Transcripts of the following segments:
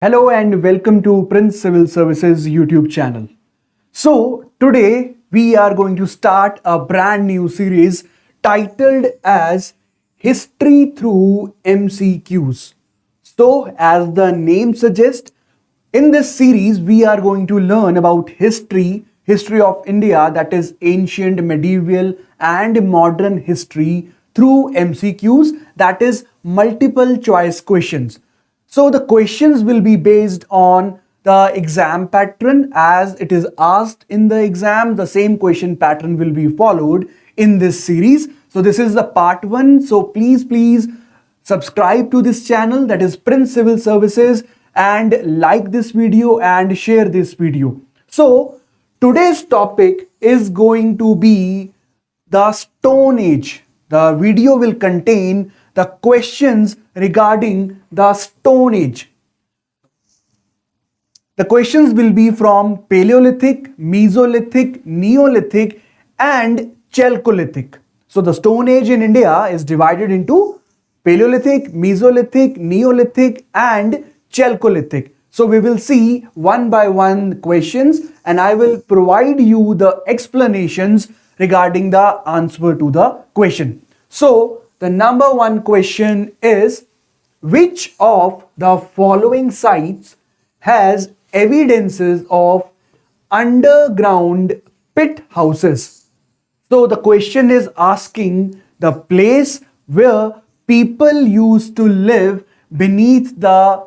Hello and welcome to Prince Civil Services YouTube channel. So today we are going to start a brand new series titled as History Through MCQs. So as the name suggests, in this series we are going to learn about history of India, that is ancient, medieval and modern history through MCQs, that is multiple choice questions. So the questions will be based on the exam pattern as it is asked in the exam. The same question pattern will be followed in this series. So this is the part 1. So please subscribe to this channel, that is Prince Civil Services, and like this video and share this video. So today's topic is going to be the Stone Age. The video will contain the questions regarding the Stone Age. The questions will be from Paleolithic, Mesolithic, Neolithic and Chalcolithic. So the Stone Age in India is divided into Paleolithic, Mesolithic, Neolithic and Chalcolithic. So we will see one by one questions and I will provide you the explanations regarding the answer to the question. So the number one question is, which of the following sites has evidences of underground pit houses? So the question is asking the place where people used to live beneath the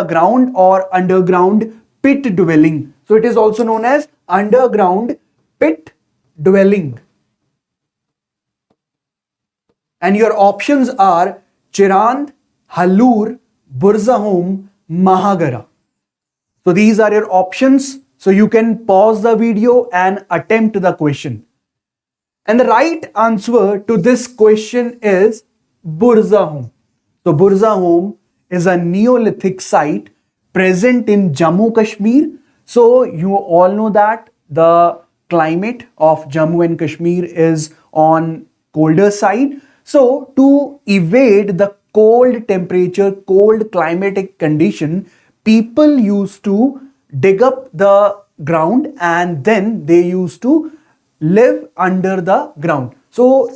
ground or underground pit dwelling. So it is also known as underground pit dwelling. And your options are Chirand, Halur, Burzahom, Mahagara. So these are your options. So you can pause the video and attempt the question. And the right answer to this question is Burzahom. So Burzahom is a Neolithic site present in Jammu Kashmir. So you all know that the climate of Jammu and Kashmir is on colder side. So to evade the cold temperature, cold climatic condition, people used to dig up the ground and then they used to live under the ground. So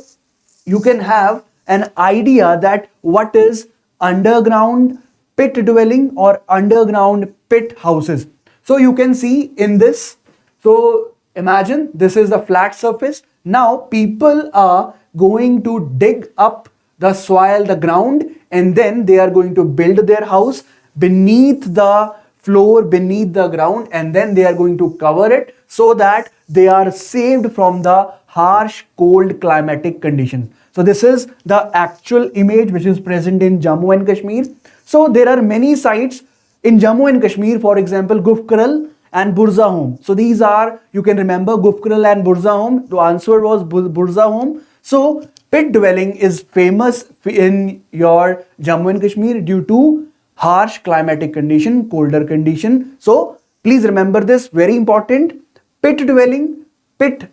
you can have an idea that what is underground pit dwelling or underground pit houses. So you can see in this, so imagine this is the flat surface. Now people are going to dig up the soil, the ground, and then they are going to build their house beneath the floor, beneath the ground, and then they are going to cover it so that they are saved from the harsh cold climatic conditions. So this is the actual image which is present in Jammu and Kashmir. So there are many sites in Jammu and Kashmir, for example, Gufkaral and Burzahom. So these are, you can remember Gufkaral and Burzahom. The answer was Burzahom. So pit dwelling is famous in your Jammu and Kashmir due to harsh climatic condition, colder condition. So please remember this, very important. Pit dwelling, pit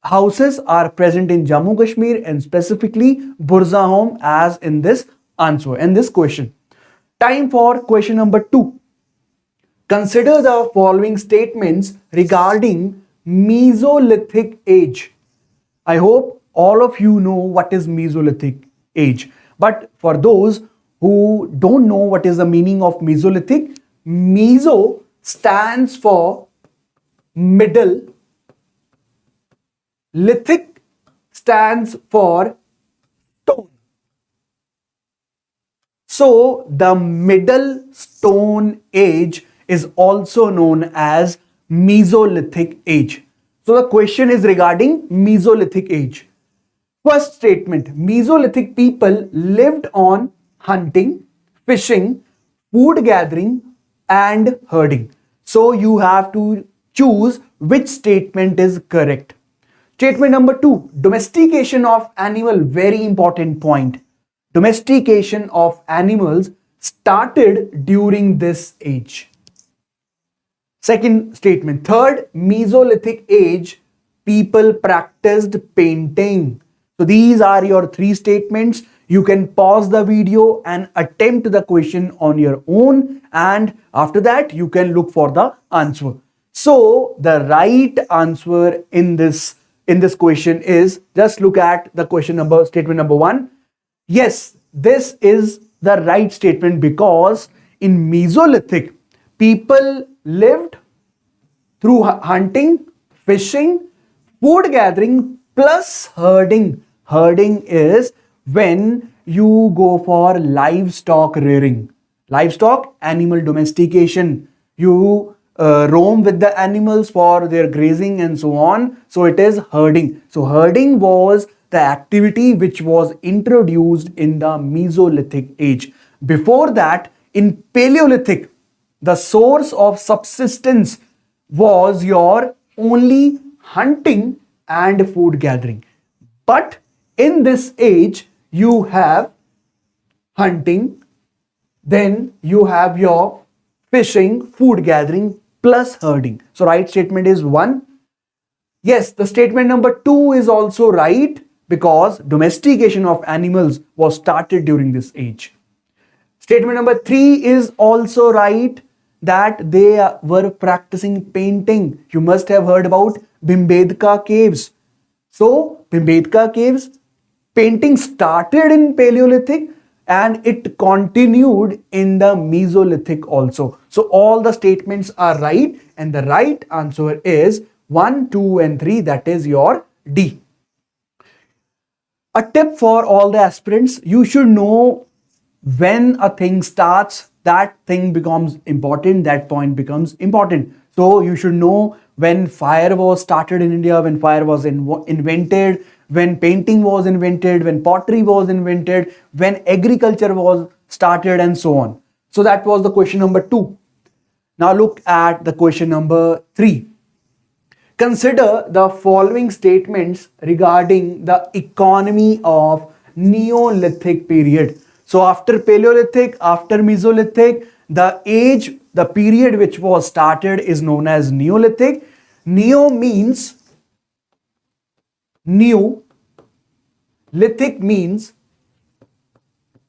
houses are present in Jammu Kashmir and specifically Burzahom as in this answer and this question. Time for question number 2. Consider the following statements regarding Mesolithic age. I hope all of you know what is Mesolithic age. But for those who don't know what is the meaning of Mesolithic, Meso stands for middle, lithic stands for stone. So the middle stone age is also known as Mesolithic age. So the question is regarding Mesolithic age. First statement, Mesolithic people lived on hunting, fishing, food gathering and herding. So you have to choose which statement is correct. Statement number 2, domestication of animal, very important point. Domestication of animals started during this age. Second statement. Third, Mesolithic age, people practiced painting. So these are your 3 statements. You can pause the video and attempt the question on your own, and after that you can look for the answer. So the right answer in this question is, just look at the question number, statement number 1. Yes, this is the right statement, because in Mesolithic people lived through hunting, fishing, food gathering plus herding. Herding is when you go for livestock rearing, livestock animal domestication. You roam with the animals for their grazing and so on. So it is herding. So herding was the activity which was introduced in the Mesolithic age. Before that, in Paleolithic, the source of subsistence was your only hunting and food gathering. But in this age, you have hunting, then you have your fishing, food gathering plus herding. So right statement is 1. Yes, the statement number 2 is also right, because domestication of animals was started during this age. Statement number 3 is also right, that they were practicing painting. You must have heard about Bhimbedka caves. So Bhimbedka caves, painting started in Paleolithic and it continued in the Mesolithic also. So all the statements are right, and the right answer is 1, 2 and 3, that is your D. A tip for all the aspirants: you should know when a thing starts, that thing becomes important, that point becomes important. So you should know when fire was started in India, when fire was invented, when painting was invented, when pottery was invented, when agriculture was started, and so on. So that was the question number 2. Now look at the question number 3. Consider the following statements regarding the economy of Neolithic period. So after Paleolithic, after Mesolithic, the period which was started is known as Neolithic. Neo means new, lithic means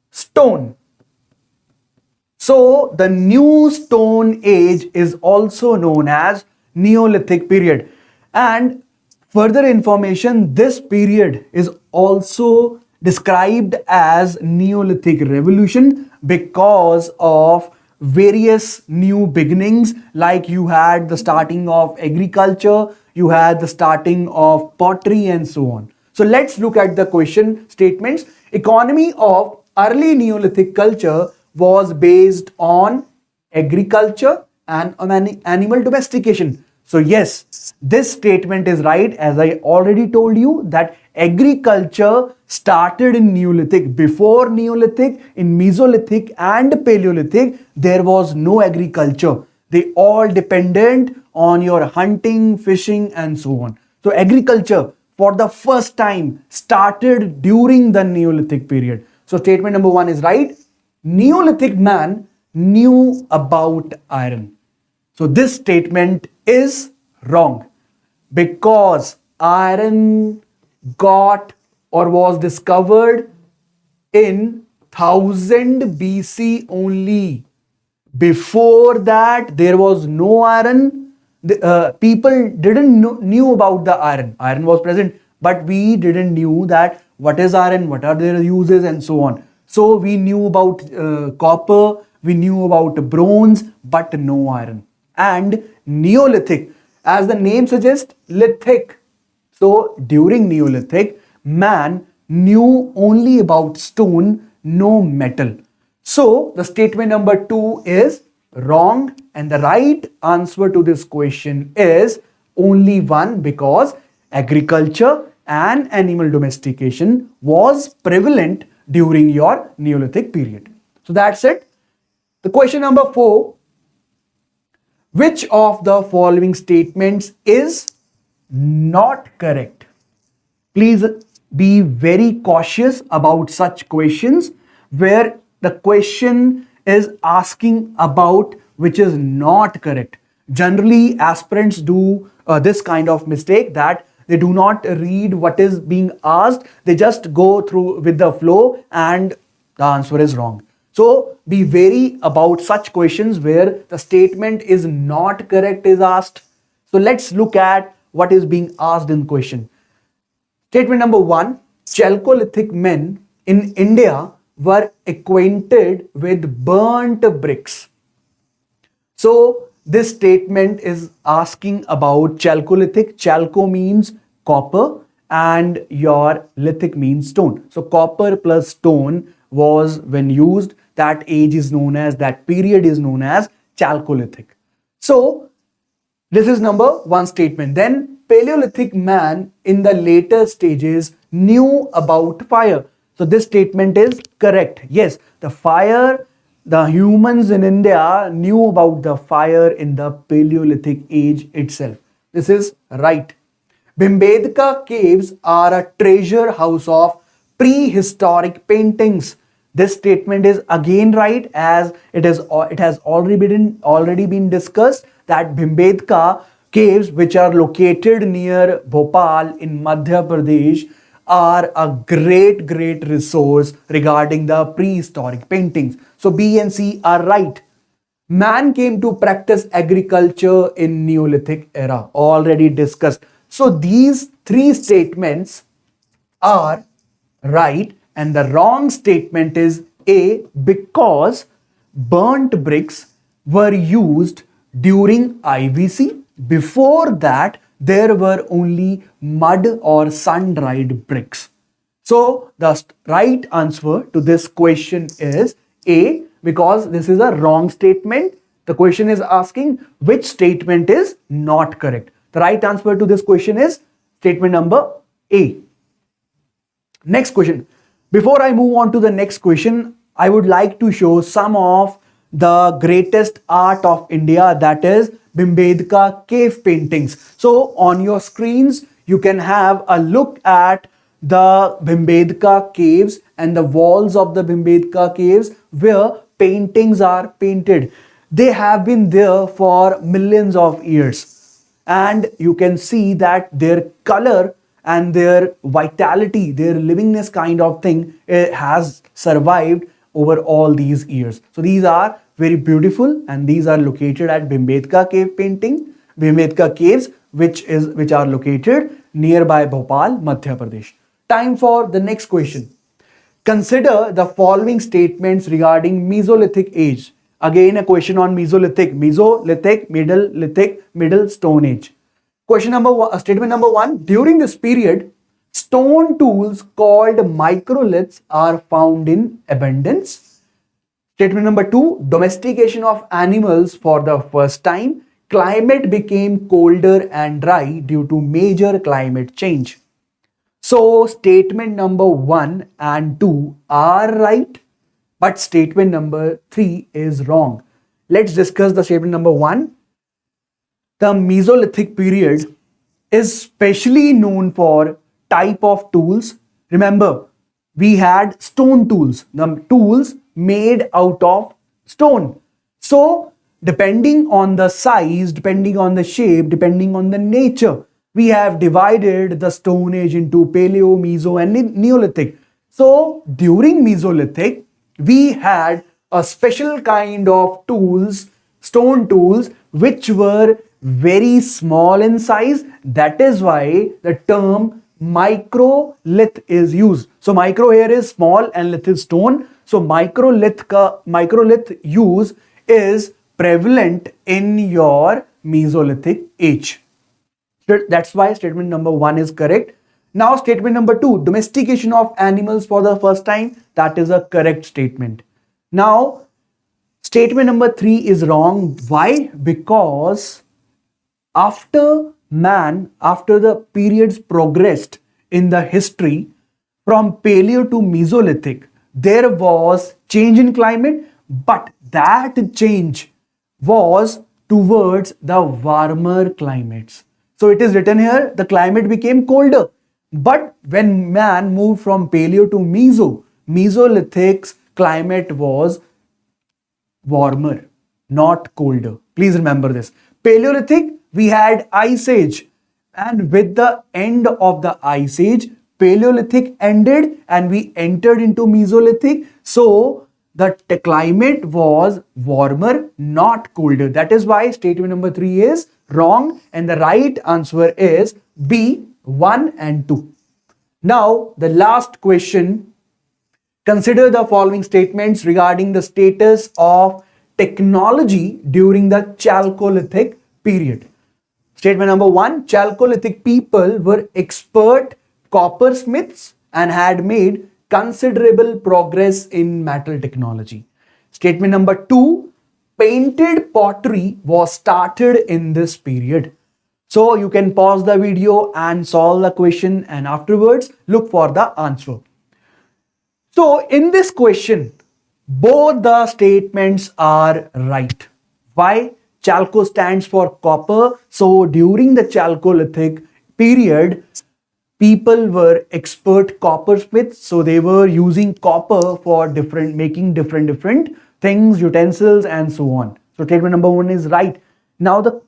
stone. So the new stone age is also known as Neolithic period. And further information, this period is also described as Neolithic revolution because of various new beginnings, like you had the starting of agriculture, you had the starting of pottery and so on. So let's look at the question statements. Economy of early Neolithic culture was based on agriculture and on animal domestication. So yes, this statement is right, as I already told you that agriculture started in Neolithic. Before Neolithic, in Mesolithic and Paleolithic, there was no agriculture. They all dependent on your hunting, fishing and so on. So agriculture for the first time started during the Neolithic period. So statement number 1 is right. Neolithic man knew about iron. So this statement is wrong, because iron got or was discovered in 1000 BC only. Before that, there was no iron. People didn't knew about the iron. Iron was present, but we didn't knew that what is iron, what are their uses and so on. So we knew about copper, we knew about bronze, but no iron. And Neolithic, as the name suggests, lithic. So during Neolithic, man knew only about stone, no metal. So the statement number 2 is wrong, and the right answer to this question is only 1, because agriculture and animal domestication was prevalent during your Neolithic period. So that's it. The question number 4. Which of the following statements is not correct? Please be very cautious about such questions where the question is asking about which is not correct. Generally, aspirants do this kind of mistake, that They do not read what is being asked. They just go through with the flow and the answer is wrong. So be wary about such questions where the statement is not correct is asked. So let's look at what is being asked in question. Statement number one, Chalcolithic men in India were acquainted with burnt bricks. So this statement is asking about Chalcolithic. Chalco means copper and your lithic means stone. So copper plus stone was when used. That age is known as, that period is known as Chalcolithic. So this is number one statement. Then Paleolithic man in the later stages knew about fire. So this statement is correct. Yes, the fire, the humans in India knew about the fire in the Paleolithic age itself. This is right. Bhimbedka caves are a treasure house of prehistoric paintings. This statement is again right, as it has already been discussed that Bhimbedka caves, which are located near Bhopal in Madhya Pradesh, are a great resource regarding the prehistoric paintings. So B and C are right. Man came to practice agriculture in Neolithic era, already discussed. So these three statements are right, and the wrong statement is A, because burnt bricks were used during IVC. Before that, there were only mud or sun-dried bricks. So the right answer to this question is A, because this is a wrong statement. The question is asking which statement is not correct. The right answer to this question is statement number A. Next question. Before I move on to the next question, I would like to show some of the greatest art of India, that is Bhimbedka cave paintings. So on your screens, you can have a look at the Bhimbedka caves and the walls of the Bhimbedka caves where paintings are painted. They have been there for millions of years, and you can see that their color and their vitality, their livingness kind of thing has survived over all these years. So these are very beautiful, and these are located at Bhimbedka cave painting, Bhimbedka caves, which are located nearby Bhopal, Madhya Pradesh. Time for the next question. Consider the following statements regarding Mesolithic age. Again, a question on Mesolithic, Middle Stone Age. Question number one, statement number one, during this period, stone tools called microliths are found in abundance. Statement number two, domestication of animals for the first time. Climate became colder and dry due to major climate change. So statement number 1 and 2 are right, but statement number 3 is wrong. Let's discuss the statement number 1. The Mesolithic period is specially known for type of tools. Remember, we had stone tools, the tools made out of stone. So depending on the size, depending on the shape, depending on the nature, we have divided the Stone Age into Paleo, Meso and Neolithic. So during Mesolithic, we had a special kind of tools, stone tools, which were very small in size. That is why the term microlith is used. So micro here is small and lith is stone. So microlith use is prevalent in your Mesolithic age. That's why statement number 1 is correct. Now statement number 2, domestication of animals for the first time, that is a correct statement. Now statement number 3 is wrong. Why? Because after the periods progressed in the history from Paleo to Mesolithic, there was change in climate, but that change was towards the warmer climates. So it is written here, the climate became colder. But when man moved from Paleo to Mesolithic's climate was warmer, not colder. Please remember this. Paleolithic, we had Ice Age. And with the end of the Ice Age, Paleolithic ended and we entered into Mesolithic. So the climate was warmer, not colder. That is why statement number 3 is wrong, and the right answer is B, 1 and 2. Now, the last question. Consider the following statements regarding the status of technology during the Chalcolithic period. Statement number 1, Chalcolithic people were expert coppersmiths and had made considerable progress in metal technology. Statement number 2, painted pottery was started in this period. So you can pause the video and solve the question, and afterwards look for the answer. So in this question, both the statements are right. Why? Chalco stands for copper. So during the Chalcolithic period, people were expert coppersmiths. So they were using copper for making different things, utensils, and so on. So statement number 1 is right. Now the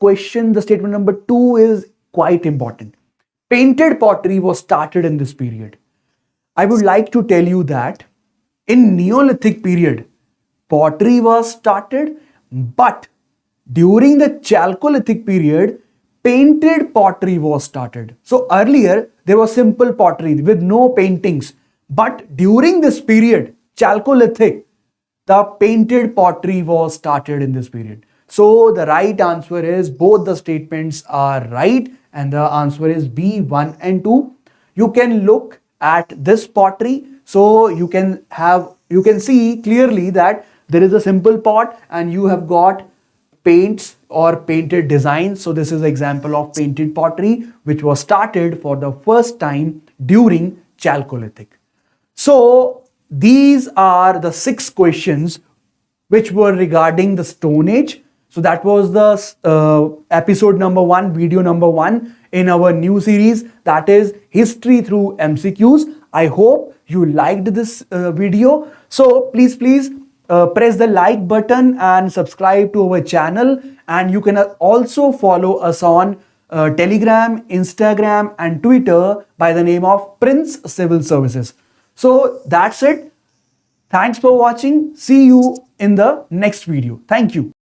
statement number 2 is quite important. Painted pottery was started in this period. I would like to tell you that in Neolithic period, pottery was started, but during the Chalcolithic period, painted pottery was started. So earlier, there was simple pottery with no paintings. But during this period, Chalcolithic, the painted pottery was started in this period. So the right answer is both the statements are right, and the answer is B, 1 and 2. You can look at this pottery, so you can see clearly that there is a simple pot and you have got paints or painted designs. So this is an example of painted pottery which was started for the first time during Chalcolithic. So these are the 6 questions which were regarding the Stone Age. So that was the episode number 1, video number 1 in our new series, that is History Through MCQs. I hope you liked this video. So please press the like button and subscribe to our channel. And you can also follow us on Telegram, Instagram, and Twitter by the name of Prince Civil Services. So that's it. Thanks for watching. See you in the next video. Thank you.